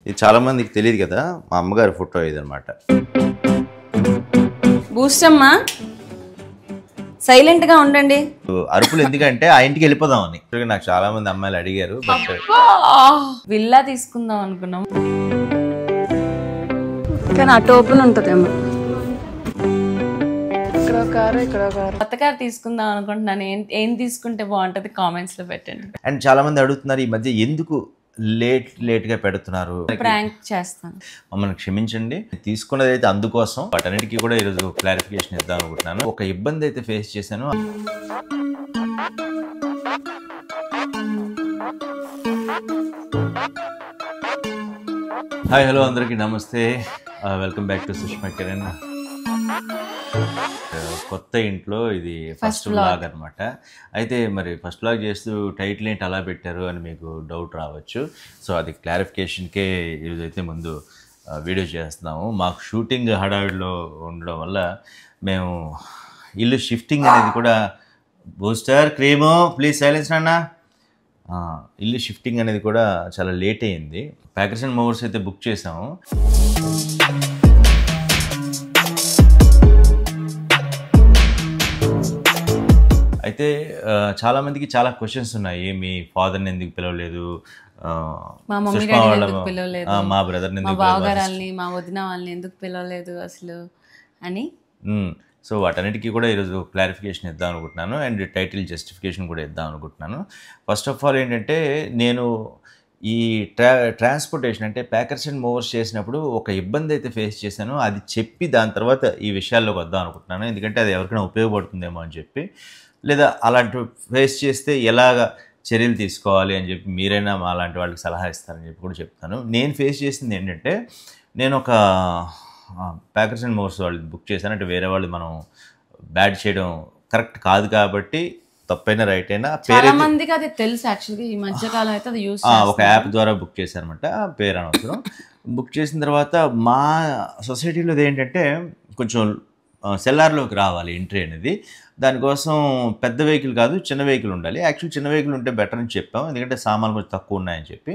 ఇది చాలా మందికి తెలియదు కదా, మా అమ్మగారి ఫోటో ఇది అనమాట. బూస్టమ్మా సైలెంట్ గా ఉండండి. అరుపులు ఎందుకంటే ఆ ఇంటికి వెళ్ళిపోదామని నాకు చాలా మంది అమ్మాయిలు అడిగారు. బట్ విల్లా తీసుకుందాం అనుకున్నాం, కానీ అటు ఓపెన్ ఉంటుందేమో. ఇక్కడ కారు ఇక్కడ కారు. కొత్త కారు తీసుకుందాం అనుకుంటున్నాను. ఏం తీసుకుంటే బాగుంటది కామెంట్స్ లో పెట్టండి. అండ్ చాలా మంది అడుగుతున్నారు ఈ మధ్య ఎందుకు లేట్ గా పెడుతున్నారు. ప్రాంక్ చేస్తాను, మమ్మల్ని క్షమించండి. తీసుకున్నది అయితే అందుకోసం, వాటన్నిటికీ కూడా ఈరోజు క్లారిఫికేషన్ ఇద్దాం అనుకుంటున్నాను. ఒక ఇబ్బంది అయితే ఫేస్ చేశాను. హాయ్ హలో అందరికీ నమస్తే, welcome back to Sushma Kiran. కొత్త ఇంట్లో ఇది ఫస్ట్ వ్లాగ్ అనమాట. అయితే మరి ఫస్ట్ వ్లాగ్ చేస్తూ టైటిల్ ఏంటి అలా పెట్టారు అని మీకు డౌట్ రావచ్చు. సో అది క్లారిఫికేషన్కే ఈరోజైతే ముందు వీడియో చేస్తున్నాము. మాకు షూటింగ్ హడావిడిలో ఉండడం వల్ల మేము ఇల్లు షిఫ్టింగ్ అనేది కూడా బూస్టర్ క్రీము ప్లీజ్ సైలెన్స్ అన్నా, ఇల్లు షిఫ్టింగ్ అనేది కూడా చాలా లేట్ అయింది. ప్యాకర్స్ అండ్ మూవర్స్ అయితే బుక్ చేసాము. అయితే చాలామందికి చాలా క్వశ్చన్స్ ఉన్నాయి. మీ ఫాదర్ని ఎందుకు పిలవలేదు, మా మమ్మీ డాడీని ఎందుకు పిలవలేదు, మా బ్రదర్ని మా బావగారాల్ని మా వదిన వాళ్ళని ఎందుకు పిలవలేదు అసలు అని. సో వాటన్నిటికీ కూడా ఈరోజు క్లారిఫికేషన్ ఇద్దాం అనుకుంటున్నాను. అండ్ టైటిల్ జస్టిఫికేషన్ కూడా ఇద్దాం అనుకుంటున్నాను. ఫస్ట్ ఆఫ్ ఆల్ ఏంటంటే, నేను ఈ ట్రాన్స్పోర్టేషన్ అంటే ప్యాకర్స్ అండ్ మూవర్స్ చేసినప్పుడు ఒక ఇబ్బంది అయితే ఫేస్ చేశాను. అది చెప్పి దాని తర్వాత ఈ విషయాల్లోకి వద్దాం అనుకుంటున్నాను. ఎందుకంటే అది ఎవరికైనా ఉపయోగపడుతుందేమో అని చెప్పి, లేదా అలాంటి ఫేస్ చేస్తే ఎలాగ చర్యలు తీసుకోవాలి అని చెప్పి మీరైనా మా అలాంటి వాళ్ళకి సలహా ఇస్తారని చెప్పి కూడా చెప్తాను. నేను ఫేస్ చేసింది ఏంటంటే, నేను ఒక ప్యాకర్స్ అండ్ మూవర్స్ వాళ్ళు బుక్ చేశాను. అంటే వేరే వాళ్ళు మనం బ్యాడ్ చేయడం కరెక్ట్ కాదు కాబట్టి, తప్పైనా రైట్ అయినా చాలా మందికి అది తెలుసు. యాక్చువల్లీ ఈ మధ్యకాలం అయితే అది యూస్ ఒక యాప్ ద్వారా బుక్ చేశారనమాట. పేరు అనవసరం. బుక్ చేసిన తర్వాత మా సొసైటీలో ఏంటంటే కొంచెం సెల్లార్లోకి రావాలి ఎంట్రీ అనేది. దానికోసం పెద్ద వెహికల్ కాదు, చిన్న వెహికల్ ఉండాలి. యాక్చువల్లీ చిన్న వెహికల్ ఉంటే బెటర్ అని చెప్పాం, ఎందుకంటే సామాన్లు కొంచెం తక్కువ ఉన్నాయని చెప్పి.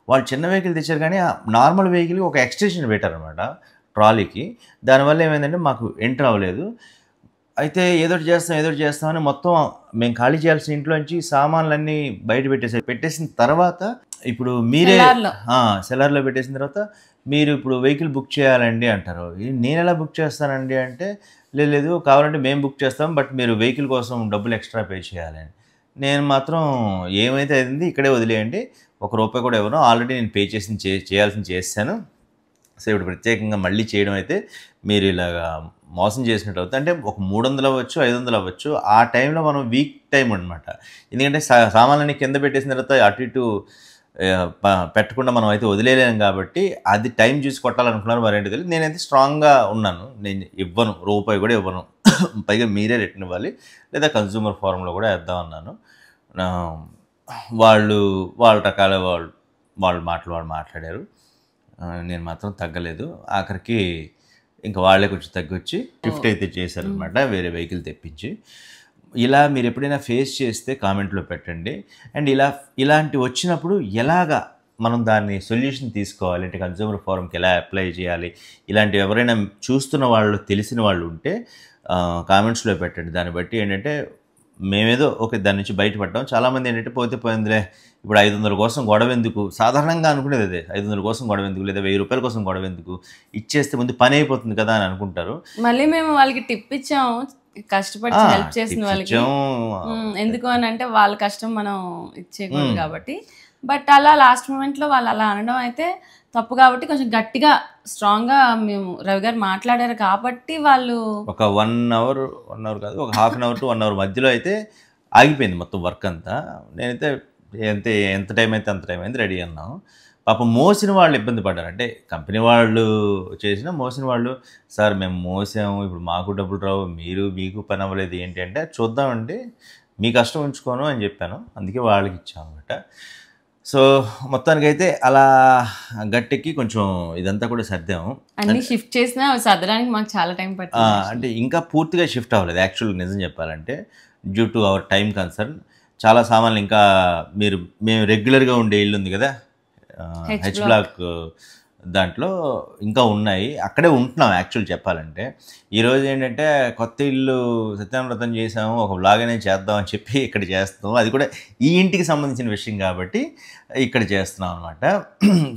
వాళ్ళు చిన్న వెహికల్ తెచ్చారు, కానీ నార్మల్ వెహికల్కి ఒక ఎక్స్టెన్షన్ పెట్టారనమాట ట్రాలీకి. దానివల్ల ఏమైందంటే మాకు ఎంటర్ అవ్వలేదు. అయితే ఏదో చేస్తామని మొత్తం మేము ఖాళీ చేయాల్సిన ఇంట్లోంచి సామాన్లన్నీ బయట పెట్టేసిన తర్వాత, ఇప్పుడు మీరే సెల్లార్లో పెట్టేసిన తర్వాత మీరు ఇప్పుడు వెహికల్ బుక్ చేయాలండి అంటారు. నేను ఎలా బుక్ చేస్తానండి అంటే, లేదు కావాలంటే మేము బుక్ చేస్తాం, బట్ మీరు వెహికల్ కోసం డబ్బులు ఎక్స్ట్రా పే చేయాలని. నేను మాత్రం ఏమైతే అయింది ఇక్కడే వదిలేయండి, ₹1 కూడా ఇవ్వను, ఆల్రెడీ నేను పే చేయాల్సింది చేశాను. సో ఇప్పుడు ప్రత్యేకంగా మళ్ళీ చేయడం అయితే మీరు ఇలాగా మోసం చేసినట్టు అవుతుంది. అంటే ఒక 300 అవ్వచ్చు, 500 అవ్వచ్చు. ఆ టైంలో మనం వీక్ టైం అనమాట. ఎందుకంటే సామాన్లన్నీ కింద పెట్టేసిన తర్వాత అటు ఇటు పెట్టకుండా మనం అయితే వదిలేలేం కాబట్టి, అది టైం చూసి కొట్టాలనుకున్నారు. మరేంటి తెలియదు. నేనైతే స్ట్రాంగ్గా ఉన్నాను, నేను ఇవ్వను, ₹1 కూడా ఇవ్వను. పైగా మీరే రిటర్న్ ఇవ్వాలి, లేదా కన్జ్యూమర్ ఫోరంలో కూడా వేద్దామన్నాను. వాళ్ళ రకాల వాళ్ళు మాట్లాడారు. నేను మాత్రం తగ్గలేదు. ఆఖరికి ఇంకా వాళ్ళే కొంచెం తగ్గొచ్చి షిఫ్ట్ అయితే చేశారనమాట, వేరే వెహికల్ తెప్పించి. ఇలా మీరు ఎప్పుడైనా ఫేస్ చేస్తే కామెంట్లో పెట్టండి. అండ్ ఇలాంటి వచ్చినప్పుడు ఎలాగా మనం దాన్ని సొల్యూషన్ తీసుకోవాలి అంటే కన్జ్యూమర్ ఫోరంకి ఎలా అప్లై చేయాలి, ఇలాంటివి ఎవరైనా చూస్తున్న వాళ్ళు తెలిసిన వాళ్ళు ఉంటే కామెంట్స్లో పెట్టండి. దాన్ని బట్టి ఏంటంటే మేమేదో దాని నుంచి బయటపడ్డాం. చాలామంది ఏంటంటే పోతే పోయిందిలే, ఇప్పుడు 500 కోసం గొడవ ఎందుకు, సాధారణంగా అనుకునేది అదే, 500 కోసం గొడవ ఎందుకు, లేదా ₹1000 కోసం గొడవ ఎందుకు, ఇచ్చేస్తే ముందు పని అయిపోతుంది కదా అని అనుకుంటారు. మళ్ళీ మేము వాళ్ళకి టిప్ ఇచ్చాము, కష్టపడి హెల్ప్ చేసిన వాళ్ళకి. ఎందుకు అని అంటే వాళ్ళ కష్టం మనం ఇచ్చేయకూడదు కాబట్టి. బట్ అలా లాస్ట్ మూమెంట్లో వాళ్ళు అలా అనడం అయితే తప్పు కాబట్టి, కొంచెం గట్టిగా స్ట్రాంగ్గా మేము రవి గారు మాట్లాడారు కాబట్టి వాళ్ళు ఒక 1 అవర్ కాదు, ఒక ½ అవర్ to 1 అవర్ మధ్యలో అయితే ఆగిపోయింది మొత్తం వర్క్ అంతా. నేనైతే ఎంత టైం అయితే అంత టైం అయింది, రెడీ అన్నాం. పాపం మోసిన వాళ్ళు ఇబ్బంది పడ్డారు. అంటే కంపెనీ వాళ్ళు చేసిన మోసిన వాళ్ళు, సార్ మేము మోసాము, ఇప్పుడు మాకు డబ్బులు రావు, మీకు పని అవ్వలేదు ఏంటి అంటే, చూద్దామండి మీ కష్టం ఉంచుకోను అని చెప్పాను. అందుకే వాళ్ళకి ఇచ్చాం అనమాట. సో మొత్తానికైతే అలా గట్టెక్కి కొంచెం ఇదంతా కూడా సర్దాము. అన్ని షిఫ్ట్ చేసినా సర్దడానికి మాకు చాలా టైం పట్టింది. అంటే ఇంకా పూర్తిగా షిఫ్ట్ అవ్వలేదు యాక్చువల్గా, నిజం చెప్పాలంటే. Due to our time concern చాలా సామాన్లు ఇంకా మేము రెగ్యులర్గా ఉండే ఇల్లు ఉంది కదా, హెచ్ బ్లాక్ దాంట్లో ఇంకా ఉన్నాయి. అక్కడే ఉంటున్నాం యాక్చువల్ చెప్పాలంటే. ఈరోజు ఏంటంటే కొత్త ఇల్లు సత్యనారాయణ వ్రతం చేసాము, ఒక వ్లాగ్ అనేది చేద్దాం అని చెప్పి ఇక్కడ చేస్తాం. అది కూడా ఈ ఇంటికి సంబంధించిన విషయం కాబట్టి ఇక్కడ చేస్తున్నాం అనమాట.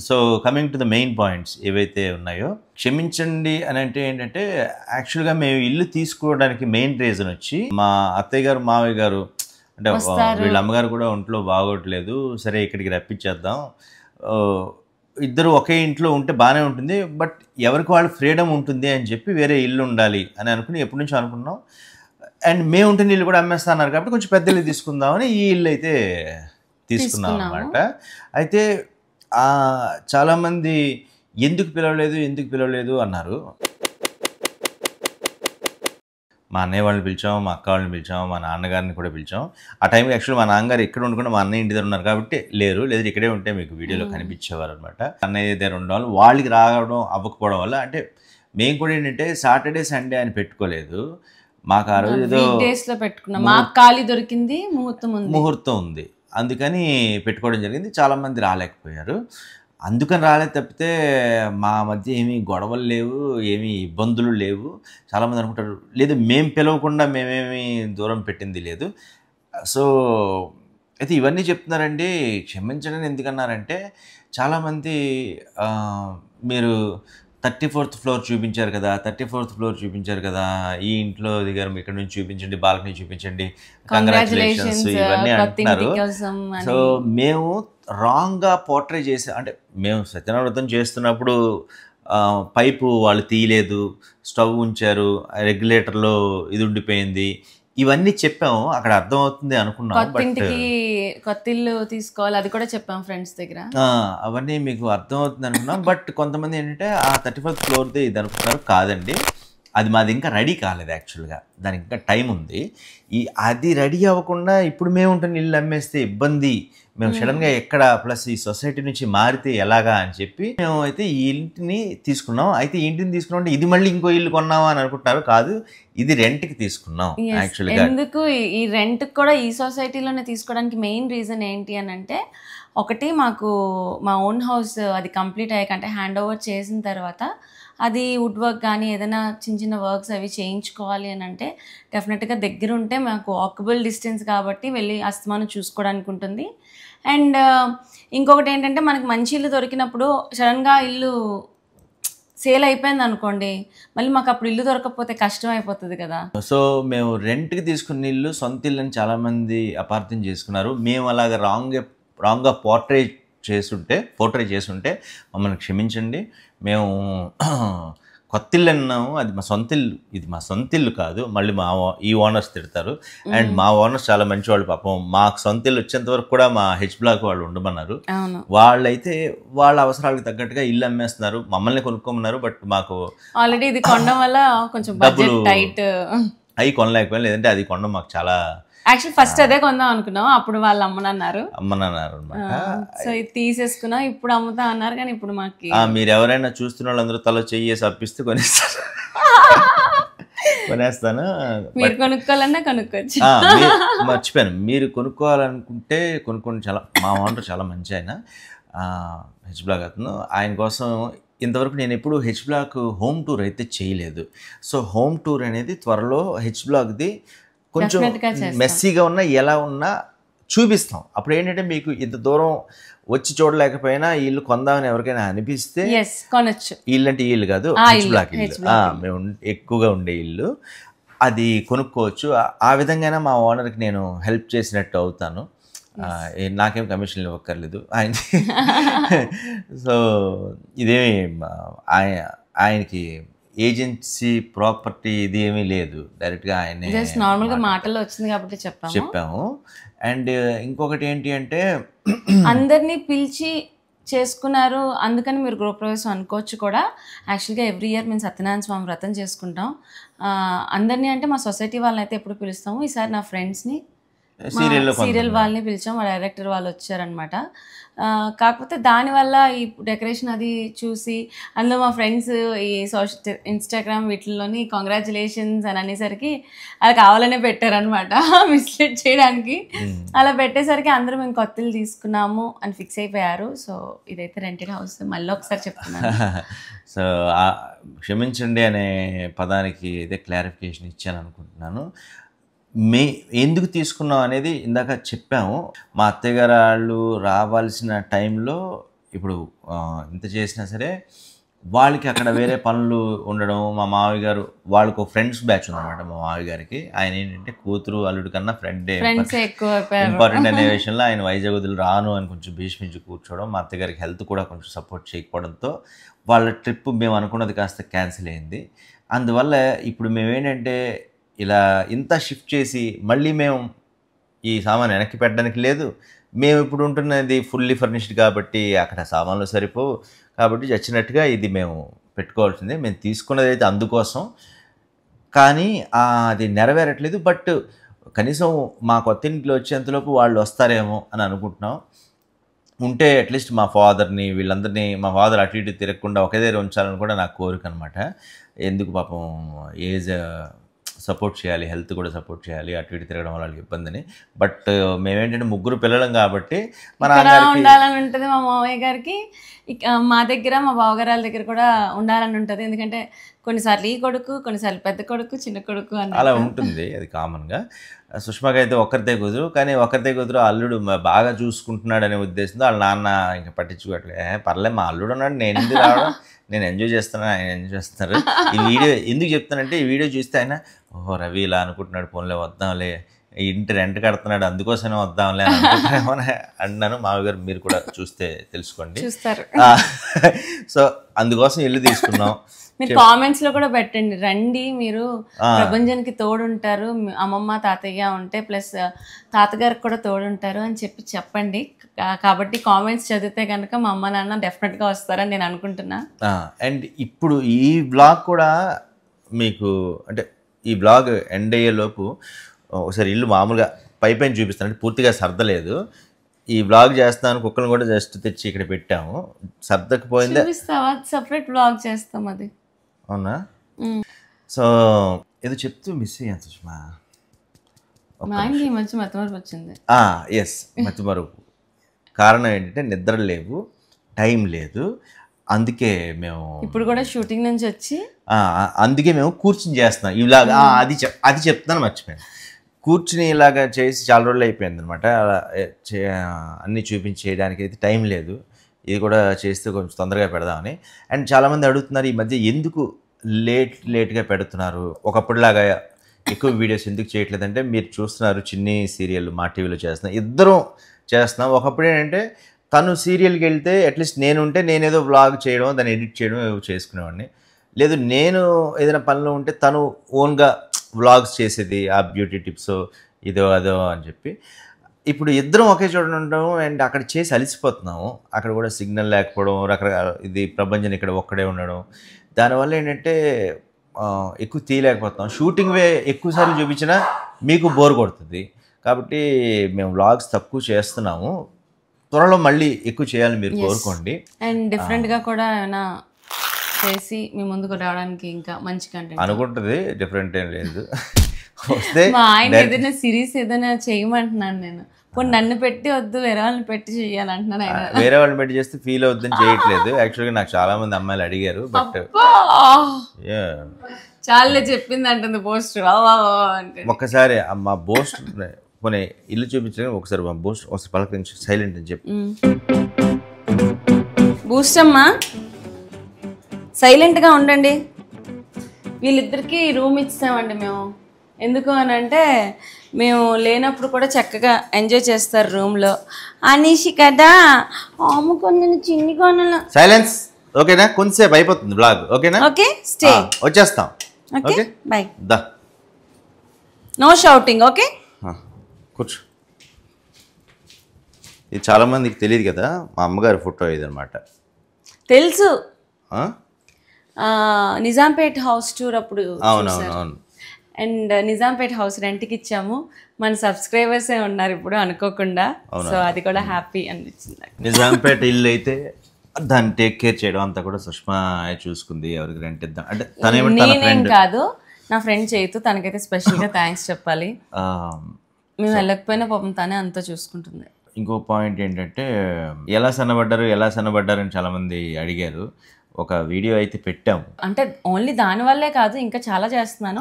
So coming to the main points ఏవైతే ఉన్నాయో, క్షమించండి అని అంటే ఏంటంటే యాక్చువల్గా మేము ఇల్లు తీసుకోవడానికి మెయిన్ రీజన్ వచ్చి మా అత్తయ్య గారు మావయ్య గారు అంటే వీళ్ళ అమ్మగారు కూడా ఒంట్లో బాగోట్లేదు, సరే ఇక్కడికి రప్పించేద్దాం, ఇద్దరు ఒకే ఇంట్లో ఉంటే బాగానే ఉంటుంది, బట్ ఎవరికి వాళ్ళు ఫ్రీడమ్ ఉంటుంది అని చెప్పి వేరే ఇల్లు ఉండాలి అని అనుకుని ఎప్పటి నుంచో అనుకున్నాం. అండ్ మేము ఉంటున్న ఇల్లు కూడా అమ్మేస్తున్నారు కాబట్టి కొంచెం పెద్ద ఇల్లు తీసుకుందామని ఈ ఇల్లు అయితే తీసుకున్నాం అనమాట. అయితే చాలామంది ఎందుకు పిలవలేదు అన్నారు. మా అన్నయ్య వాళ్ళని పిలిచాం, మా అక్క వాళ్ళని పిలిచాం, మా నాన్నగారిని కూడా పిలిచాం. ఆ టైంకి యాక్చువల్లీ మా నాన్నగారు ఎక్కడ ఉండకుండా మా అన్నయ్య ఇంటి దగ్గర ఉన్నారు కాబట్టి లేరు, లేదా ఇక్కడే ఉంటే మీకు వీడియోలో కనిపించేవారు అనమాట. అన్నయ్య దగ్గర ఉండడం వాళ్ళకి రావడం అవ్వకపోవడం వల్ల, అంటే మేము కూడా ఏంటంటే సాటర్డే సండే అని పెట్టుకోలేదు, మాకు ఆ రోజు ఏదో డేస్లో పెట్టుకున్నాం, మాకు ఖాళీ దొరికింది, ముహూర్తం ఉంది, అందుకని పెట్టుకోవడం జరిగింది. చాలామంది రాలేకపోయారు, అందుకని రాలేదు తప్పితే మా మధ్య ఏమీ గొడవలు లేవు, ఏమీ ఇబ్బందులు లేవు. చాలామంది అనుకుంటారు లేదు మేము పిలవకుండా మేమేమి దూరం పెట్టింది లేదు. సో అయితే ఇవన్నీ చెప్తున్నారండి. క్షమించడం ఎందుకన్నారంటే చాలామంది మీరు 34th ఫ్లోర్ చూపించారు కదా, 34th ఫ్లోర్ చూపించారు కదా, ఈ ఇంట్లో దిగారు, ఇక్కడ నుంచి చూపించండి, బాల్కనీ చూపించండి, కంగ్రాచులేషన్స్ ఇవన్నీ అంటున్నారు. సో మేము రాంగ్గా పోర్ట్రే చేసే, అంటే మేము సత్యనారాయణ వ్రతం చేస్తున్నప్పుడు పైపు వాళ్ళు తీయలేదు, స్టవ్ ఉంచారు, రెగ్యులేటర్లో ఇది ఉండిపోయింది, ఇవన్నీ చెప్పాము. అక్కడ అర్థమవుతుంది అనుకున్నాం, కొత్త ఇల్లు తీసుకోవాలి అది కూడా చెప్పాం ఫ్రెండ్స్ దగ్గర, అవన్నీ మీకు అర్థమవుతుంది అనుకున్నాం. బట్ కొంతమంది ఏంటంటే ఆ 34th ఫ్లోర్దే ఇది అనుకుంటున్నారు. కాదండి, అది మాది ఇంకా రెడీ కాలేదు యాక్చువల్గా, దానికి ఇంకా టైం ఉంది. అది రెడీ అవ్వకుండా ఇప్పుడు మేము ఉంటున్న ఇల్లు అమ్మేస్తే ఇబ్బంది, మేము సడన్గా ఎక్కడ, ప్లస్ ఈ సొసైటీ నుంచి మారితే ఎలాగా అని చెప్పి మేము అయితే ఈ ఇంటిని తీసుకున్నాం. అయితే ఈ ఇంటిని తీసుకున్నాం అంటే ఇది మళ్ళీ ఇంకో ఇల్లు కొన్నావా అని అనుకుంటున్నారు, కాదు, ఇది రెంట్కి తీసుకున్నాం యాక్చువల్గా. ఎందుకు ఈ రెంట్కి కూడా ఈ సొసైటీలోనే తీసుకోవడానికి మెయిన్ రీజన్ ఏంటి అని అంటే, ఒకటి మాకు మా ఓన్ హౌస్ అది కంప్లీట్ అయ్యాక, అంటే హ్యాండ్ ఓవర్ చేసిన తర్వాత అది వుడ్ వర్క్ కానీ ఏదైనా చిన్న చిన్న వర్క్స్ అవి చేయించుకోవాలి అని అంటే డెఫినెట్గా దగ్గర ఉంటే మాకు వాకబుల్ డిస్టెన్స్ కాబట్టి వెళ్ళి అస్తమానం చూసుకోవడానికి ఉంటుంది. అండ్ ఇంకొకటి ఏంటంటే మనకి మంచి ఇల్లు దొరికినప్పుడు సడన్గా ఇల్లు సేల్ అయిపోయింది అనుకోండి, మళ్ళీ మాకు అప్పుడు ఇల్లు దొరకకపోతే కష్టం అయిపోతుంది కదా. సో మేము రెంట్కి తీసుకున్న ఇల్లు సొంత ఇల్లు అని చాలామంది అపార్థం చేసుకున్నారు. మేము అలాగ రాంగ్గా పోర్ట్రే చేసుంటే మమ్మల్ని క్షమించండి. మేము కొత్త ఇల్లు అన్నాము, అది మా సొంత ఇల్లు, ఇది మా సొంత ఇల్లు కాదు. మళ్ళీ ఈ ఓనర్స్ తిడతారు. అండ్ మా ఓనర్స్ చాలా మంచి వాళ్ళు, పాపం మాకు సొంత ఇల్లు వచ్చేంత వరకు కూడా మా హెచ్ బ్లాక్ వాళ్ళు ఉండమన్నారు. వాళ్ళైతే వాళ్ళ అవసరాలకు తగ్గట్టుగా ఇల్లు అమ్మేస్తున్నారు, మమ్మల్ని కొనుక్కోమన్నారు. బట్ మాకు ఆల్రెడీ ఇది కొనడం వల్ల కొంచెం డబ్బులు అవి కొనలేకపోయాం, లేదంటే అది కొనడం మాకు చాలా, యాక్చువల్ ఫస్ట్ అదే కొందాం అనుకున్నాం, అప్పుడు వాళ్ళు అమ్మనన్నారు అనమాట. సో ఇది తీసేసుకున్నాం, ఇప్పుడు అమ్ముతా అన్నారు. కానీ ఇప్పుడు మాకు మీరు ఎవరైనా చూస్తున్న వాళ్ళందరూ తల చెయ్యేసి అప్పిస్తే కొనేస్తాను. మీరు కొనుక్కోవాలన్నా కొనుక్కోవచ్చు. మర్చిపోయాను, మీరు కొనుక్కోవాలనుకుంటే కొనుక్కోండి. చాలా మా ఓనర్ చాలా మంచి ఆయన, హెచ్ బ్లాక్ అతను. ఆయన కోసం ఇంతవరకు నేను ఎప్పుడు హెచ్ బ్లాక్ హోమ్ టూర్ అయితే చేయలేదు. సో హోమ్ టూర్ అనేది త్వరలో హెచ్ బ్లాక్ది కొంచెం మెస్సీగా ఉన్నా ఎలా ఉన్నా చూపిస్తాం. అప్పుడు ఏంటంటే మీకు ఇంత దూరం వచ్చి చూడలేకపోయినా ఇల్లు కొందామని ఎవరికైనా అనిపిస్తే కొనొచ్చు. ఇల్లు అంటే ఇల్లు కాదు, హెచ్ బ్లాక్ ఇల్లు, మేము ఎక్కువగా ఉండే ఇల్లు, అది కొనుక్కోవచ్చు. ఆ విధంగా మా ఓనర్కి నేను హెల్ప్ చేసినట్టు అవుతాను. నాకేం కమిషన్లు ఇవ్వక్కర్లేదు ఆయన. సో ఇదేమి ఆయనకి ఏజెన్సీ ప్రాపర్టీ ఇది ఏమీ లేదు, డైరెక్ట్గా ఆయన నార్మల్గా మాటల్లో వచ్చింది కాబట్టి చెప్పాము. అండ్ ఇంకొకటి ఏంటి అంటే అందరినీ పిలిచి చేసుకున్నారు, అందుకని మీరు గృహప్రవేశం అనుకోవచ్చు కూడా. యాక్చువల్గా ఎవ్రీ ఇయర్ మేము సత్యనారాయణ స్వామి వ్రతం చేసుకుంటాం. అందరినీ అంటే మా సొసైటీ వాళ్ళని అయితే ఎప్పుడు పిలుస్తాము, ఈసారి నా ఫ్రెండ్స్ని సీరియల్ వాళ్ళని పిలిచాం, మా డైరెక్టర్ వాళ్ళు వచ్చారనమాట. కాకపోతే దానివల్ల ఈ డెకరేషన్ అది చూసి అందులో మా ఫ్రెండ్స్ ఈ సోషల్ ఇన్స్టాగ్రామ్ వీటిల్లోని కంగ్రాచులేషన్స్ అని అనేసరికి అలా కావాలనే పెట్టారనమాట మిస్లీడ్ చేయడానికి. అలా పెట్టేసరికి అందరూ మేము కొత్తలు తీసుకున్నాము అని ఫిక్స్ అయిపోయారు. సో ఇదైతే రెంటెడ్ హౌస్. మళ్ళీ ఒకసారి చెప్తున్నాను. సో క్షమించండి అనే పదానికి అయితే క్లారిఫికేషన్ ఇచ్చాను అనుకుంటున్నాను. ఎందుకు తీసుకున్నాం అనేది ఇందాక చెప్పాము. మా అత్తయ్య గారు వాళ్ళు రావాల్సిన టైంలో ఇప్పుడు ఇంత చేసినా సరే వాళ్ళకి అక్కడ వేరే పనులు ఉండడం, మా మావయ్య గారు వాళ్ళకు ఫ్రెండ్స్ బ్యాచ్ ఉందన్నమాట. మా మావయ్య గారికి ఆయన ఏంటంటే కూతురు అల్లుడి కన్నా ఫ్రెండే ఇంపార్టెంట్ అనే విషయంలో ఆయన వైజాగ్ వదిలి రాను అని కొంచెం భీష్మించి కూర్చోవడం, మా అత్తయ్య గారికి హెల్త్ కూడా కొంచెం సపోర్ట్ చేయకపోవడంతో వాళ్ళ ట్రిప్ మేము అనుకున్నది కాస్త క్యాన్సిల్ అయింది. అందువల్ల ఇప్పుడు మేమేంటంటే ఇలా ఇంత షిఫ్ట్ చేసి మళ్ళీ మేము ఈ సామాన్ వెనక్కి పెట్టడానికి లేదు. మేము ఇప్పుడు ఉంటున్నది ఫుల్లీ ఫర్నిష్డ్ కాబట్టి అక్కడ సామాన్లు సరిపోవు కాబట్టి చచ్చినట్టుగా ఇది మేము పెట్టుకోవాల్సిందే. మేము తీసుకున్నది అయితే అందుకోసం, కానీ అది నెరవేరట్లేదు. బట్ కనీసం మా కొత్త ఇంట్లో వచ్చేంతలోపు వాళ్ళు వస్తారేమో అని అనుకుంటున్నాం. ఉంటే అట్లీస్ట్ మా ఫాదర్ని వీళ్ళందరినీ, మా ఫాదర్ అటు ఇటు తిరగకుండా ఒకే దగ్గర ఉంచాలని కూడా నాకు కోరిక అనమాట. ఎందుకు పాపం ఏజ్ సపోర్ట్ చేయాలి, హెల్త్ కూడా సపోర్ట్ చేయాలి, అటు ఇటు తిరగడం వాళ్ళకి ఇబ్బందిని. బట్ మేమేంటంటే ముగ్గురు పిల్లలం కాబట్టి మన ఉండాలని ఉంటుంది మా మామయ్య గారికి. మా దగ్గర మా బావగారాల దగ్గర కూడా ఉండాలని ఉంటుంది. ఎందుకంటే కొన్నిసార్లు ఈ కొడుకు, కొన్నిసార్లు పెద్ద కొడుకు, చిన్న కొడుకు అని అలా ఉంటుంది. అది కామన్గా. సుష్మాకి అయితే ఒక్కరితే కుదురు, కానీ ఒక్కరితే కుదురు అల్లుడు బాగా చూసుకుంటున్నాడు అనే ఉద్దేశంతో వాళ్ళ నాన్న ఇంకా పట్టించుకోవట్లే. పర్లేదు మా అల్లుడు ఉన్నాడు, నేను ఎందుకు రావడం, నేను ఎంజాయ్ చేస్తాను, ఆయన ఎంజాయ్ చేస్తున్నారు. ఈ వీడియో ఎందుకు చెప్తానంటే ఈ వీడియో చూస్తే ఆయన ఓహో రవి ఇలా అనుకుంటున్నాడు, ఫోన్లో వద్దాంలే, ఇంటి రెంట్ కడుతున్నాడు అందుకోసమే వద్దాంలే అని అనుకుంటున్నామో అన్నాను. మామయ్య గారు మీరు కూడా చూస్తే తెలుసుకోండి. సో అందుకోసం ఇల్లు తీసుకున్నాం. మీరు కామెంట్స్ లో కూడా పెట్టండి, రండి మీరు ప్రపంచానికి తోడుంటారు, అమ్మమ్మ తాతయ్య ఉంటే ప్లస్ తాతగారికి కూడా తోడుంటారు అని చెప్పండి. కాబట్టి కామెంట్స్ చదివితే కనుక మా అమ్మ నాన్న డెఫినెట్గా వస్తారని నేను అనుకుంటున్నా. అండ్ ఇప్పుడు ఈ బ్లాగ్ కూడా మీకు అంటే ఈ బ్లాగ్ ఎండ్ అయ్యేలోపు ఒకసారి ఇల్లు మామూలుగా పైపైన చూపిస్తాను, అంటే పూర్తిగా సర్దలేదు. ఈ బ్లాగ్ చేస్తాను, కుక్కలను కూడా జస్ట్ తెచ్చి ఇక్కడ పెట్టాము. సర్దకపోయిందే సపరేట్ బ్లాగ్ చేస్తాం అది. అవునా? సో ఏదో చెప్తూ మిస్ అయ్యాను సుష్మా. ఈ మధ్య మతిమరుపు వచ్చింది. ఎస్, మతిమరుపు. కారణం ఏంటంటే నిద్ర లేవు, టైం లేదు. అందుకే మేము ఇప్పుడు కూడా షూటింగ్ నుంచి వచ్చి అందుకే మేము కూర్చుని చేస్తున్నాం ఇలాగా. అది చెప్తాను, మర్చిపోయాను. కూర్చుని ఇలాగా చేసి చాలా రోజులు అయిపోయింది అనమాట. అన్నీ చూపించేయడానికి అయితే టైం లేదు. ఇది కూడా చేస్తే కొంచెం తొందరగా పెడదామని. అండ్ చాలామంది అడుగుతున్నారు ఈ మధ్య ఎందుకు లేట్గా పెడుతున్నారు, ఒకప్పుడులాగా ఎక్కువ వీడియోస్ ఎందుకు చేయట్లేదంటే మీరు చూస్తున్నారు చిన్ని సీరియల్ మా టీవీలో చేస్తున్నాం, ఇద్దరం చేస్తున్నాం. ఒకప్పుడు ఏంటంటే తను సీరియల్కి వెళ్తే అట్లీస్ట్ నేనుంటే నేనేదో వ్లాగ్ చేయడం, దాన్ని ఎడిట్ చేయడం ఏవో చేసుకునేవాడిని. లేదు నేను ఏదైనా పనిలో ఉంటే తను ఓన్గా వ్లాగ్స్ చేసేది, ఆ బ్యూటీ టిప్స్ ఇదో అదో అని చెప్పి. ఇప్పుడు ఇద్దరం ఒకే చోట ఉండడం అండ్ అక్కడ చేసి అలిసిపోతున్నాము. అక్కడ కూడా సిగ్నల్ లేకపోవడం, రకరకాల ఇది ప్రపంచం ఇక్కడ ఒక్కడే ఉండడం, దానివల్ల ఏంటంటే ఎక్కువ తీయలేకపోతున్నాం. షూటింగ్ ఎక్కువసార్లు చూపించినా మీకు బోర్ కొడుతుంది. కాబట్టి మేము వ్లాగ్స్ తక్కువ చేస్తున్నాము. త్వరలో మళ్ళీ ఎక్కువ చేయాలని మీరు కోరుకోండి. అండ్ డిఫరెంట్గా కూడా ఏమైనా చేసి మీ ముందుకు రావడానికి ఇంకా మంచి కంటెంట్ అనుకుంటుంది. డిఫరెంట్ ఏం లేదు. వస్తే మా ఆయన ఏదైనా సిరీస్ ఏదైనా చేయమంటున్నాను నేను. కొన్ని నన్ను పెట్టి వద్దు, వేరే వాళ్ళని పెట్టి చేయాలంటున్నాను ఆయన. వేరే వాళ్ళని పెట్టి చేస్తే ఫీల్ అవుద్దని చేయట్లేదు. యాక్చువల్గా నాకు చాలా మంది అమ్మాయిలు అడిగారు. బట్ చాలా చెప్పింది అంటుంది పోస్ట్. ఒక్కసారి మా బోస్ట్ పోనీ ఇల్లు చూపించడం ఒకసారి మా బోస్ట్ ఒకసారి పలకరించి సైలెంట్ అని చెప్పి. బూస్ట్ అమ్మా సైలెంట్గా ఉండండి. వీళ్ళిద్దరికి రూమ్ ఇచ్చామండి మేము. ఎందుకు అని అంటే మేము లేనప్పుడు కూడా చక్కగా ఎంజాయ్ చేస్తారు రూమ్లో అనేసి కదా. ఆమె కొన్ని చిన్ని కొనలు. సైలెన్స్ ఓకేనా? కొంచెంసేపు అయిపోతుంది బ్లాగ్. ఓకేనా? Okay stay. వచ్చేస్తాం. Okay bye. దా నో షౌటింగ్. ఓకే కూర్చో. ఇది చాలామందికి తెలియదు కదా, మా అమ్మగారి ఫోటో ఇది అనమాట. తెలుసు, నిజాంపేట్ హౌస్ టూర్ అప్పుడు. అవునవునవును. అండ్ నిజాంపేట్ హౌస్ రెంట్కి ఇచ్చాము. మన సబ్స్క్రైబర్సే ఉన్నారు ఇప్పుడు అనుకోకుండా. సో అది కూడా హ్యాపీ అనిపించింది. నిజాంపేట ఇల్లు అయితే దాన్ని టేక్ కేర్ చేయడం అంతా కూడా సుష్మా చూసుకుంది. ఎవరికి రెంట్ ఇద్దాం అంటే నేనేం కాదు, నా ఫ్రెండ్ చేతు, తనకైతే స్పెషల్గా థ్యాంక్స్ చెప్పాలి. మేము వెళ్ళకపోయినా పాపం తనే అంతా చూసుకుంటుంది. ఇంకో పాయింట్ ఏంటంటే ఎలా సన్నబడ్డారు అని చాలామంది అడిగారు. ఒక వీడియో అయితే పెట్టాము. అంటే ఓన్లీ దానివల్లే కాదు, ఇంకా చాలా చేస్తున్నాను.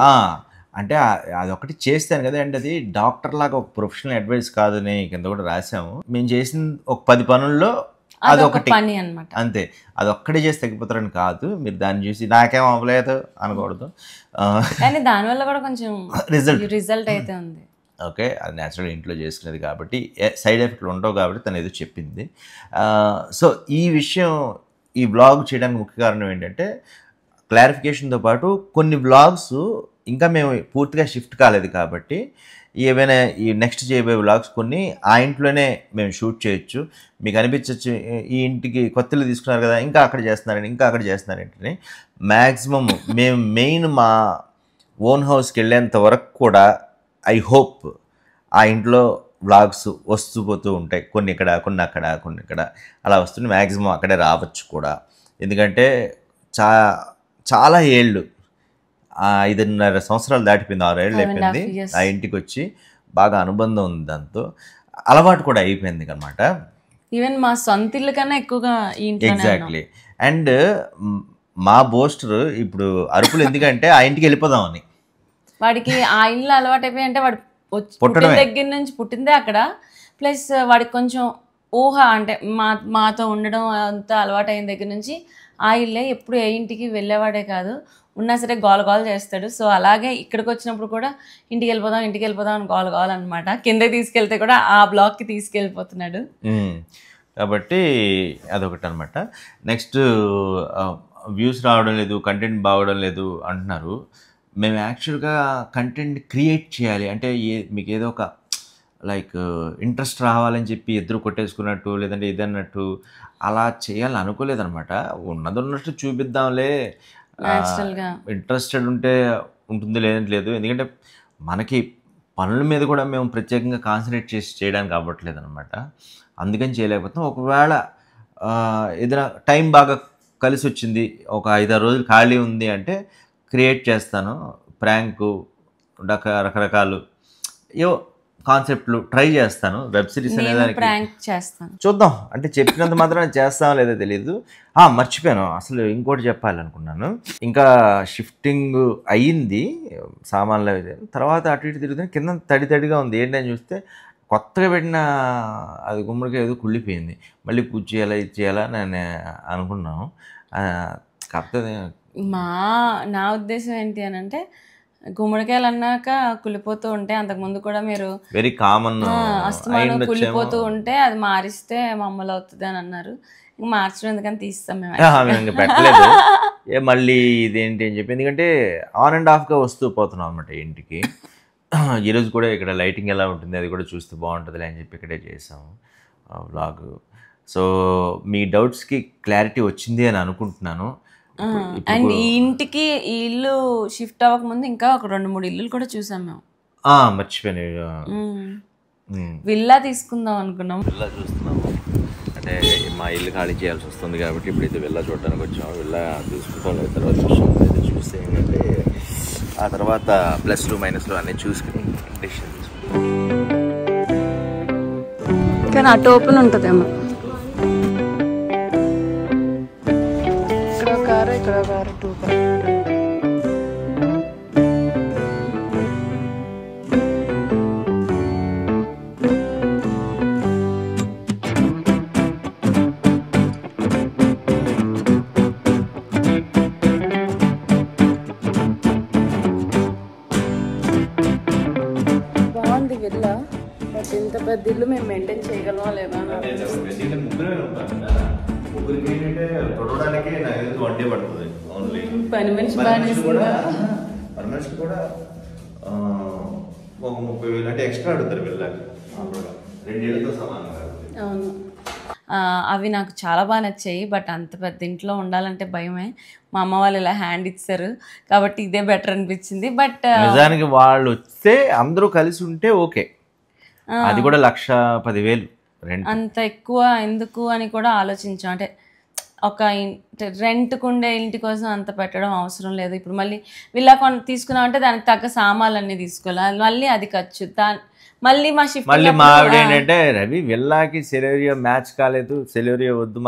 అంటే అదొకటి చేస్తాను కదా, అంటే అది డాక్టర్ లాగా ఒక ప్రొఫెషనల్ అడ్వైస్ కాదని కింద కూడా రాసాము. మేము చేసిన ఒక 10 పనుల్లో అదొకటి పని అనమాట. అంతే, అదొక్కడే చేసి తగ్గిపోతారని కాదు. మీరు దాన్ని చూసి నాకేం అవ్వలేదు అనకూడదు. కానీ దానివల్ల కూడా కొంచెం రిజల్ట్ అయితే ఉంది. ఓకే, అది న్యాచురల్ ఇంట్లో చేసుకునేది కాబట్టి సైడ్ ఎఫెక్ట్లు ఉండవు కాబట్టి తను ఏదో చెప్పింది. సో ఈ విషయం, ఈ వ్లాగ్ చేయడానికి ముఖ్య కారణం ఏంటంటే క్లారిఫికేషన్తో పాటు కొన్ని వ్లాగ్స్ ఇంకా మేము పూర్తిగా షిఫ్ట్ కాలేదు కాబట్టి ఏవైనా ఈ నెక్స్ట్ చేయబోయే వ్లాగ్స్ కొన్ని ఆ ఇంట్లోనే మేము షూట్ చేయొచ్చు. మీకు అనిపించవచ్చు ఈ ఇంటికి కొత్తలు తీసుకున్నారు కదా, ఇంకా అక్కడ చేస్తున్నారంటే మ్యాక్సిమం మేము మెయిన్ మా ఓన్ హౌస్కి వెళ్ళేంత వరకు కూడా ఐ హోప్ ఆ ఇంట్లో వ్లాగ్స్ వస్తూ పోతూ ఉంటాయి. కొన్ని ఇక్కడ, కొన్ని ఇక్కడ అలా వస్తుంది. మ్యాక్సిమం అక్కడే రావచ్చు కూడా. ఎందుకంటే చాలా ఏళ్ళు, 5.5 సంవత్సరాలు దాటిపోయింది, 6 ఏళ్ళు అయిపోయింది ఆ ఇంటికి వచ్చి. బాగా అనుబంధం ఉంది, దాంతో అలవాటు కూడా అయిపోయింది అనమాట. ఈవెన్ మా సొంత ఇల్లు కన్నా ఎక్కువగా ఎగ్జాక్ట్లీ. అండ్ మా బోస్టర్ ఇప్పుడు అరుపులు ఎందుకంటే ఆ ఇంటికి వెళ్ళిపోదామని. వాడికి ఆ ఇల్లు అలవాటు అయిపోయి, అంటే వాడు పుట్టిన దగ్గర నుంచి పుట్టిందే అక్కడ. ప్లస్ వాడికి కొంచెం ఊహ, అంటే మాతో ఉండడం అంతా అలవాటు అయిన దగ్గర నుంచి ఆ ఇల్లే. ఎప్పుడు ఏ ఇంటికి వెళ్ళేవాడే కాదు, ఉన్నా సరే గోల చేస్తాడు. సో అలాగే ఇక్కడికి వచ్చినప్పుడు కూడా ఇంటికి వెళ్ళిపోదాం అని గోల అనమాట. కిందకి తీసుకెళ్తే కూడా ఆ బ్లాక్కి తీసుకెళ్ళిపోతున్నాడు. కాబట్టి అదొకటి అనమాట. నెక్స్ట్ వ్యూస్ రావడం లేదు, కంటెంట్ బాగోవడం లేదు అంటున్నారు. మేము యాక్చువల్గా కంటెంట్ క్రియేట్ చేయాలి అంటే మీకు ఏదో ఒక లైక్ ఇంట్రెస్ట్ రావాలని చెప్పి ఎదురు కొట్టేసుకున్నట్టు లేదంటే ఇదన్నట్టు అలా చేయాలని అనుకోలేదన్నమాట. ఉన్నట్టు చూపిద్దాంలే, ఇంట్రెస్టెడ్ ఉంటుంది లేదంటే లేదు. ఎందుకంటే మనకి పనుల మీద కూడా మేము ప్రత్యేకంగా కాన్సన్ట్రేట్ చేసి చేయడానికి అవ్వట్లేదు అనమాట. అందుకని చేయలేకపోతున్నాం. ఒకవేళ ఏదైనా టైం బాగా కలిసి వచ్చింది, ఒక 5-6 రోజులు ఖాళీ ఉంది అంటే క్రియేట్ చేస్తాను. ప్రాంకు రకరకాలు ఏవో కాన్సెప్ట్లు ట్రై చేస్తాను. వెబ్ సిరీస్ అనేది చూద్దాం, అంటే చెప్పినంత మాత్రం చేస్తామో లేదో తెలియదు. మర్చిపోయాను, అసలు ఇంకోటి చెప్పాలనుకున్నాను. ఇంకా షిఫ్టింగ్ అయ్యింది సామాన్లు, తర్వాత అటు ఇటు తిరుగుతుంది, కింద తడిగా ఉంది. ఏంటని చూస్తే కొత్తగా పెట్టిన అది గుమ్మడికాయ ఏదో కుళ్ళిపోయింది. మళ్ళీ పూజ చేయాలా ఇది చేయాలా నేను అనుకున్నాను. కాకపోతే నా ఉద్దేశం ఏంటి అని అంటే, గుమ్మడికాయలు అన్నాక కుళ్ళిపోతూ ఉంటే, అంతకుముందు కూడా మీరు వెరీ కామన్ అస్తమానం కుళ్ళిపోతూ ఉంటే అది మారిస్తే మామూలు అవుతుంది అని అన్నారు. ఇంక మార్చడం ఎందుకని తీస్తాం మేము పెట్టలేదు. మళ్ళీ ఇదేంటి అని చెప్పి, ఎందుకంటే ఆన్ అండ్ ఆఫ్గా వస్తూ పోతున్నాం అనమాట ఇంటికి. ఈరోజు కూడా ఇక్కడ లైటింగ్ ఎలా ఉంటుంది అది కూడా చూస్తే బాగుంటుంది అని చెప్పి ఇక్కడే చేసాము వ్లాగ్. సో మీ డౌట్స్కి క్లారిటీ వచ్చింది అని అనుకుంటున్నాను. అండ్ ఈ ఇంటికి ఈ ఇల్లు షిఫ్ట్ అవ్వక ముందు ఇంకా ఒక 2-3 ఇల్లులు కూడా చూసాం మేము. మర్చిపోయాను, విల్లా తీసుకుందాం అనుకున్నాం. విల్లా చూస్తున్నాము, అంటే మా ఇల్లు ఖాళీ చేయాల్సి వస్తుంది కాబట్టి ఇప్పుడైతే విల్లా చూడడానికి వచ్చాము. విల్లా చూసుకుంటాం, తర్వాత చూస్తే ఏంటంటే ఆ తర్వాత +2 -లు అన్నీ చూసుకుని డెసిషన్ తీసుకుంటాం. కానీ అటు ఓపెన్ ఉంటుందేమో. ఇక్కడ కారు 2 కారు. బాగుంది విల్లా, బట్ ఇంత పెద్ద ఇల్లు మేము మెయింటైన్ చేయగలమా లేదా? పని మనిషి కూడా ఒక 30,000 అంటే ఎక్స్ట్రా అడుగుతారు వెళ్ళాలి. 2 ఏళ్ళతో సమానం. అవును, అవి నాకు చాలా బాగా నచ్చాయి. బట్ అంత పెద్ద ఇంట్లో ఉండాలంటే భయమే. మా అమ్మ వాళ్ళు ఇలా హ్యాండ్ ఇచ్చారు కాబట్టి ఇదే బెటర్ అనిపించింది. బట్ నిజానికి వాళ్ళు వస్తే అందరూ కలిసి ఉంటే ఓకే, అది కూడా 1,10,000 రెంట్. అంత ఎక్కువ ఎందుకు అని కూడా ఆలోచించాం. అంటే ఒక రెంట్కు ఉండే ఇంటి కోసం అంత పెట్టడం అవసరం లేదు. ఇప్పుడు మళ్ళీ విల్లా తీసుకున్నామంటే దానికి తగ్గ సామాన్లన్నీ తీసుకోవాలి, మళ్ళీ అది ఖర్చు. మళ్ళీ మా షిఫ్ట్ మళ్ళీ మా ఆవిడ ఏంటంటే రవి విల్లాకి సెలూరియో మ్యాచ్ కాలేదు, సెలూరియో వద్దు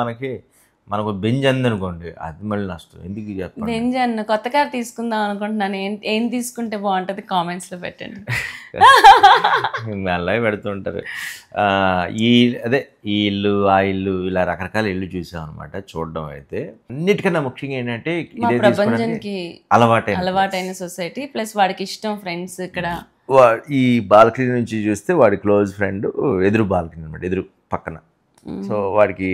మనకు బెంజ్ అందనుకోండి, అది మళ్ళీ నష్టం. ఎందుకు చెప్పండి? బెంజ్ అన్న కొత్త కార్ తీసుకుందాం అనుకుంటున్నాను. ఏం తీసుకుంటే బాగుంటుంది కామెంట్స్లో పెట్టండి. అలాగే పెడుతుంటారు. ఈ ఇల్లు ఆ ఇల్లు ఇలా రకరకాల ఇల్లు చూసాం అనమాట. చూడడం అయితే అన్నిటికన్నా ముఖ్యంగా ఏంటంటే ప్రపంచానికి అలవాటైన సొసైటీ ప్లస్ వాడికి ఇష్టం ఫ్రెండ్స్. ఇక్కడ ఈ బాల్కనీ నుంచి చూస్తే వాడి క్లోజ్ ఫ్రెండ్ ఎదురు బాల్కనీ అనమాట, ఎదురు పక్కన. సో వాడికి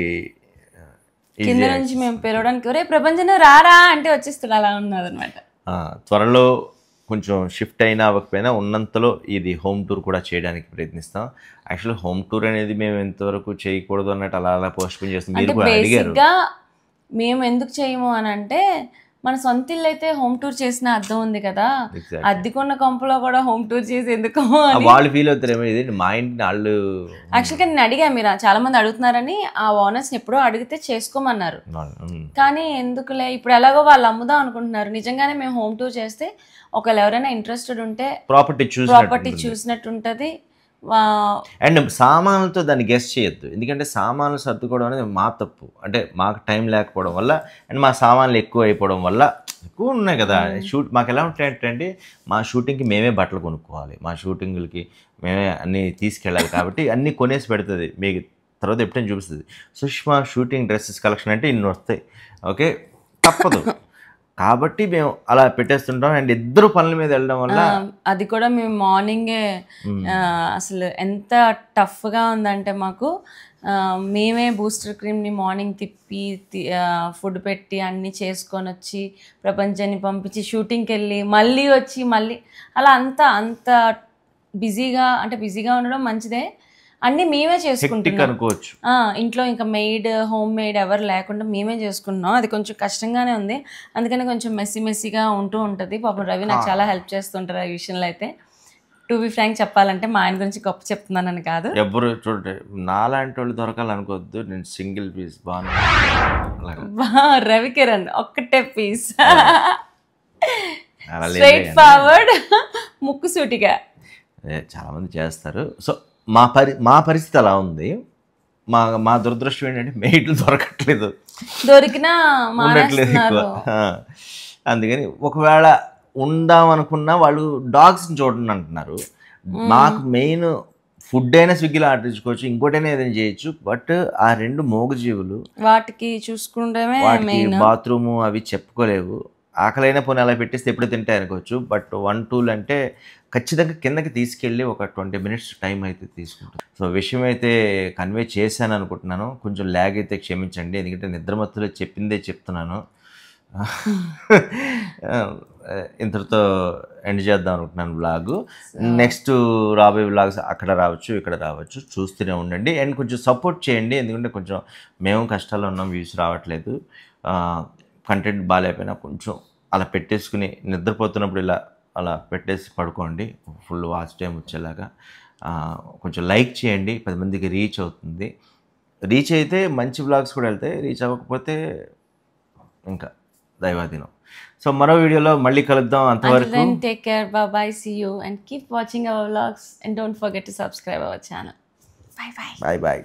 కింద నుంచి మేము పిలవడానికి ఒరే ప్రపంచం రారా అంటే వచ్చేస్తాడు, అలా ఉన్నది అనమాట. త్వరలో కొంచెం షిఫ్ట్ అయినా అవ్వకపోయినా ఉన్నంతలో ఇది హోమ్ టూర్ కూడా చేయడానికి ప్రయత్నిస్తాం. యాక్చువల్లీ హోమ్ టూర్ అనేది మేము ఎంతవరకు చేయకూడదు అన్నట్టు అలా పోస్ట్ పోన్ చేస్తాం. మీరు కూడా అడిగారు. మేము ఎందుకు చేయము అని అంటే మన సొంత ఇల్లు అయితే హోమ్ టూర్ చేసిన అర్థం ఉంది కదా, అద్దెకున్న కొంపలో కూడా హోమ్ టూర్ చేసి ఎందుకు వాళ్ళు ఫీల్ అవుతారేమో, ఇది మా ఇంటిని వాళ్ళు. యాక్చువల్గా నేను అడిగా, మీరు చాలా మంది అడుగుతున్నారని, ఆ ఓనర్స్ ఎప్పుడో అడిగితే చేసుకోమన్నారు. కానీ ఎందుకులే ఇప్పుడు ఎలాగో వాళ్ళు అమ్ముదాం అనుకుంటున్నారు. నిజంగానే మేము హోమ్ టూర్ చేస్తే ఒకవేళ ఎవరైనా ఇంట్రెస్టెడ్ ఉంటే ప్రాపర్టీ చూసినట్టు ఉంటుంది. అండ్ సామాన్లతో దాన్ని గెస్ట్ చేయొద్దు, ఎందుకంటే సామాన్లు సర్దుకోవడం అనేది మా తప్పు. అంటే మాకు టైం లేకపోవడం వల్ల అండ్ మా సామాన్లు ఎక్కువ అయిపోవడం వల్ల, ఎక్కువ ఉన్నాయి కదా మాకు ఎలా ఉంటాయంటే మా షూటింగ్కి మేమే బట్టలు కొనుక్కోవాలి, మా షూటింగ్లకి మేమే అన్నీ తీసుకెళ్ళాలి. కాబట్టి అన్నీ కొనేసి పెడుతుంది, మీకు తర్వాత ఎప్పుడైనా చూపిస్తుంది. సుష్మా షూటింగ్ డ్రెస్సెస్ కలెక్షన్ అంటే ఇన్ని వస్తాయి, ఓకే తప్పదు. కాబట్టి మేము అలా పెట్టేస్తుంటాం. అండ్ ఇద్దరు పనుల మీద వెళ్ళడం వల్ల అది కూడా మేము మార్నింగే అసలు ఎంత టఫ్గా ఉందంటే మాకు, మేమే బూస్టర్ క్రీమ్ని మార్నింగ్ తిప్పి ఫుడ్ పెట్టి అన్నీ చేసుకొని వచ్చి ప్రపంచాన్ని పంపించి షూటింగ్కి వెళ్ళి మళ్ళీ వచ్చి మళ్ళీ అలా అంత బిజీగా, అంటే బిజీగా ఉండడం మంచిదే, అన్నీ మేమే చేసుకుంటున్నాం. ఇంట్లో ఇంకా హోమ్ మేడ్ ఎవరు లేకుండా మేమే చేసుకుంటున్నాం. అది కొంచెం కష్టంగానే ఉంది, అందుకని కొంచెం మెస్సీగా ఉంటూ ఉంటుంది. పాపం రవి నాకు చాలా హెల్ప్ చేస్తుంటారు ఈ విషయంలో. అయితే టు బి ఫ్రాంక్ చెప్పాలంటే మా ఆయన గురించి గొప్ప చెప్తున్నానని కాదు, ఎవరు చూడండి నాలాంటి వాళ్ళు దొరకాలనుకోవద్దు, నేను సింగిల్ పీస్ రవి కిరణ్ ఒక్కటే పీస్, స్ట్రైట్ ఫార్వర్డ్, ముక్కు సూటిగా. చాలా మంది చేస్తారు. సో మా పరిస్థితి అలా ఉంది. మా దురదృష్టం ఏంటంటే మెయిట్లు దొరకట్లేదు, దొరికినా ఉండట్లేదు ఎక్కువ. అందుకని ఒకవేళ ఉందాం అనుకున్నా వాళ్ళు డాగ్స్ని చూడండి అంటున్నారు. మాకు మెయిన్ ఫుడ్ అయినా స్విగ్గీలో ఆర్డర్ ఇచ్చుకోవచ్చు, ఇంకోటైనా ఏదైనా చేయొచ్చు. బట్ ఆ రెండు మూగజీవులు వాటికి చూసుకుంటే బాత్రూము అవి చెప్పుకోలేవు. ఆకలైనా పోనీ అలా పెట్టేస్తే ఎప్పుడు తింటాయి అనుకోవచ్చు. బట్ 1-2 అంటే ఖచ్చితంగా కిందకి తీసుకెళ్ళి ఒక 20 minutes టైం అయితే తీసుకుంటుంది. సో విషయం అయితే కన్వే చేశాను అనుకుంటున్నాను. కొంచెం ల్యాగ్ అయితే క్షమించండి, ఎందుకంటే నిద్రమత్తులో చెప్పిందే చెప్తున్నాను. ఇంతటితో ఎండ్ చేద్దాం అనుకుంటున్నాను వ్లాగు. నెక్స్ట్ రాబోయే వ్లాగ్స్ అక్కడ రావచ్చు, ఇక్కడ రావచ్చు, చూస్తూనే ఉండండి. అండ్ కొంచెం సపోర్ట్ చేయండి, ఎందుకంటే కొంచెం మేము కష్టాల్లో ఉన్నాం, వ్యూస్ రావట్లేదు. కంటెంట్ బాగాలేకపోయినా కొంచెం అలా పెట్టేసుకుని నిద్రపోతున్నప్పుడు ఇలా అలా పెట్టేసి పడుకోండి, ఫుల్ వాచ్ టైం వచ్చేలాగా. కొంచెం లైక్ చేయండి, 10 మందికి రీచ్ అవుతుంది. రీచ్ అయితే మంచి వ్లాగ్స్ కూడా వెళ్తాయి, రీచ్ అవ్వకపోతే ఇంకా దైవాధీనం. సో మరో వీడియోలో మళ్ళీ కలుద్దాం. అంతవరకు take care, bye, see you and keep watching our vlogs and don't forget to subscribe our channel. By.